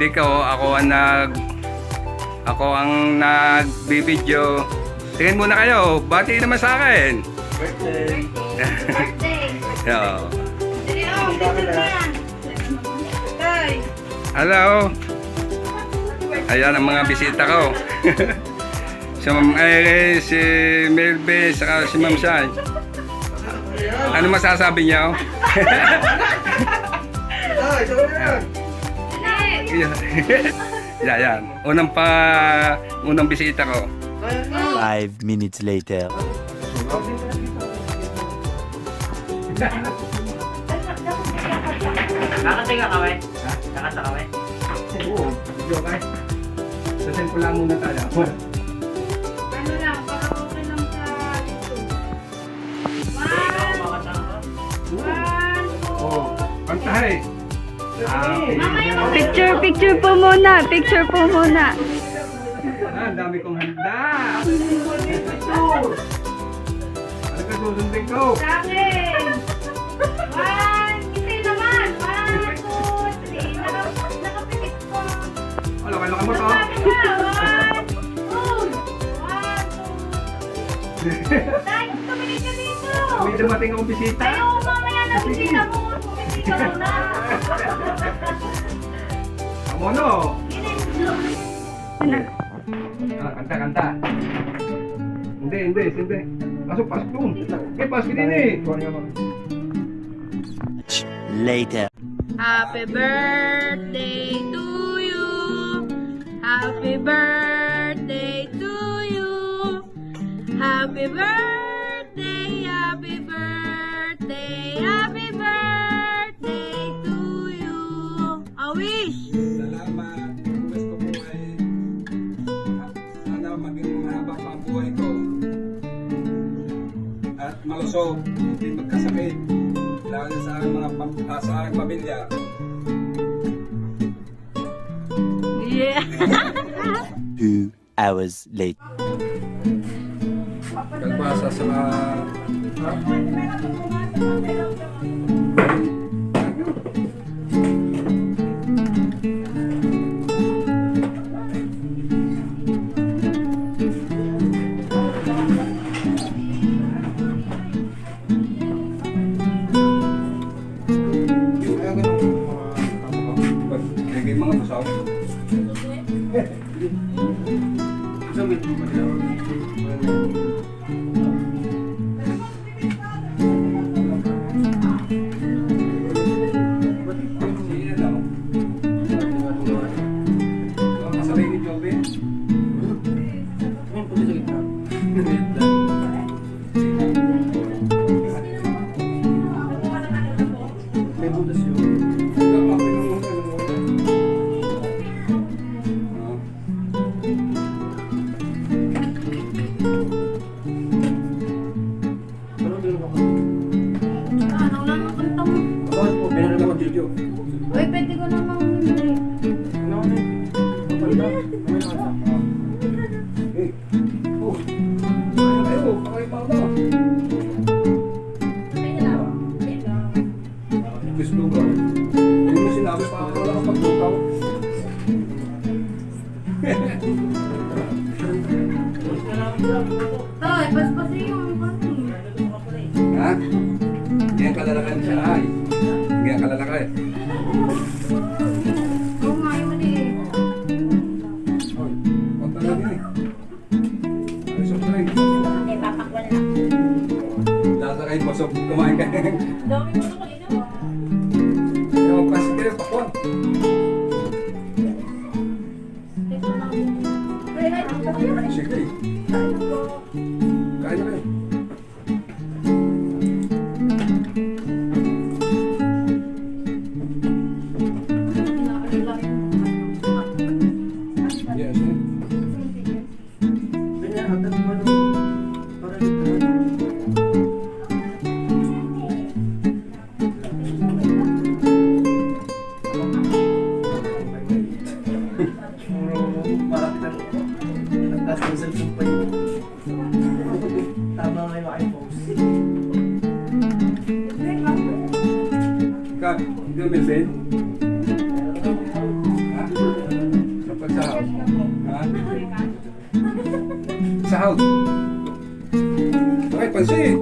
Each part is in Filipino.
birthday ko, ako ang nagbibideo. Tingin muna kayo, bati naman sa akin. Birthday. Yo. Tay. Hello. Ayan ang mga bisita ko. Si Ma'am Iris, si Melbe, saka si Ma'am Shai. Ano masasabi niyo? Ay, sabi na yan. Yan. Unang bisita ko. 5 minutes later. Kakanta ka kaway? Kakanta kaway? Oo, video ka. Sasin ko lang muna tayo. Ano lang, para okay lang sa dito. One, Oh, pantahay. Picture po muna. Picture po muna. Ang dami kong handa. Ano ka susundin ko? sa akin. One, kasi naman. One, two, three. Nakapikit ko. Laka mo to. One, two. One, two. Tay, tumingin ka dito. May dumating akong bisita. Ayaw, mamaya na bisita mo. Tumingin ka muna. Kamono. Kanta. Hindi. Pasok doon. Pasok din eh. Later. Happy birthday to you. Happy birthday to you. Happy birthday, happy birthday, happy birthday to you. A wish. Salamat. Gusto ko ay sana maging mahaba pa ang buhay ko. At malusog, hindi magkasakit. Lalo sa aking sa aking pamilya. Yeah. 2 hours later. Kalbasa sa mga busaw. Kasabay ni Jobe. Ano lang ang kanta mo? Uy, pwede ko namang hindi. Gusto ba? Hindi mo sinabi pa ako lang paglukaw. Tay, paspasin yung pati. Ha? Hindi ang kalalakan siya ay. Hindi ang kalalakan. Oo nga, yung mali. Oy, punta na din eh. Ay, soft drink. Hindi, papakwan lang. Lasa kayo pasok, kumain ka. Dami mo na kanina. Yung plastic kayo, pakwan. Sige. Kain na kayo. Yes, eh. Ka, hindi mo mention? Ha? sahog. Ay, pansin.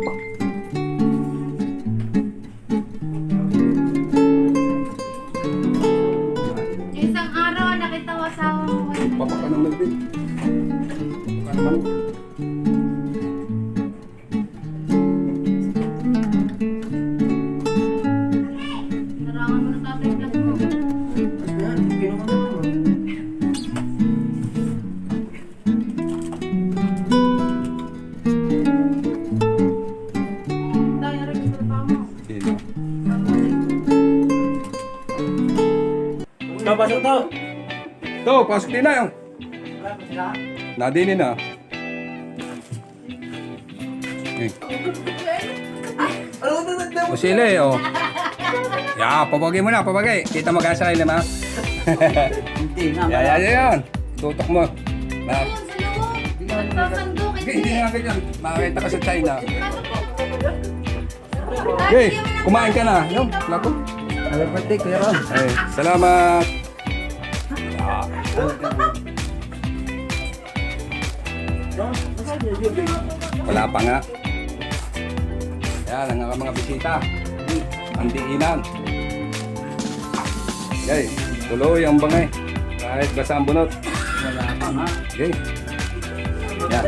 Isang araw, nakita ko asawa ko. Papa ka naman din. Papa naman. Narangan mo na tatay vlog mo. Tayo rin yung trabaho mo. Sino? Papasok to. To, pasok din na yun. Nadinin na. O sila eh, oh. Ya, papagay mo na, papagay. Kita mag-asa kayo naman. Hindi nga. Yan. Tutok mo. Na, Doon sa loob. Nagsasandukin okay, hindi eh. na ganyan. Makakita ka sa China. Ay, Okay, hindi mo na- kumain ka na. Yung, lako. Happy birthday, Kuya Ron. Ay, salamat. Ah, wala pa nga. Yan, ang mga bisita. Ang diinan. Okay, tuloy ang bangay. Kahit basa ang bunot. Wala pa nga. Okay. Yan.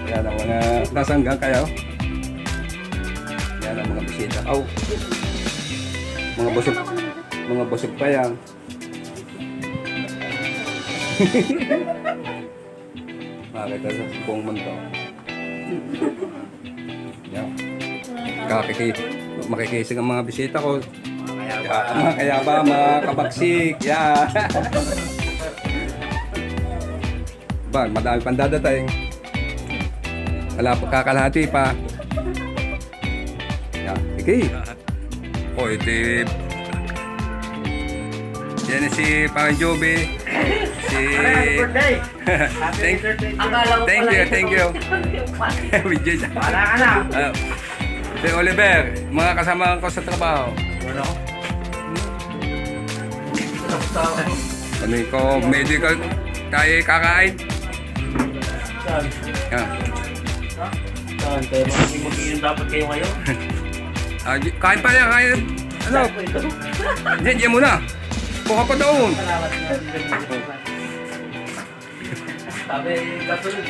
Yan ang mga nasanggang kayo. Yan ang mga bisita. Oh. Mga busog pa yan. Makakita sa buong mundo. Yan. Makikisig ang mga bisita ko. Mga kayaba, mga kabagsik. Yan. Ba, madami pang dadating. Wala pa kakalahati pa. Yan. Okay. Oh, ito yan si Parang Joby. Si... Happy birthday. Thank you. Akala ko Thank pala you, ito. thank you. Video siya. Wala ka na. Si Oliver, mga kasama ko sa trabaho. Ano? Ano ko, medical tayo kakain. Saan? Yan. Saan? Kaya mag-inom dapat kayo ngayon? Kain pa yan, kain. Ano? Diyan muna. Kuha pa doon. Sabi, kasunod.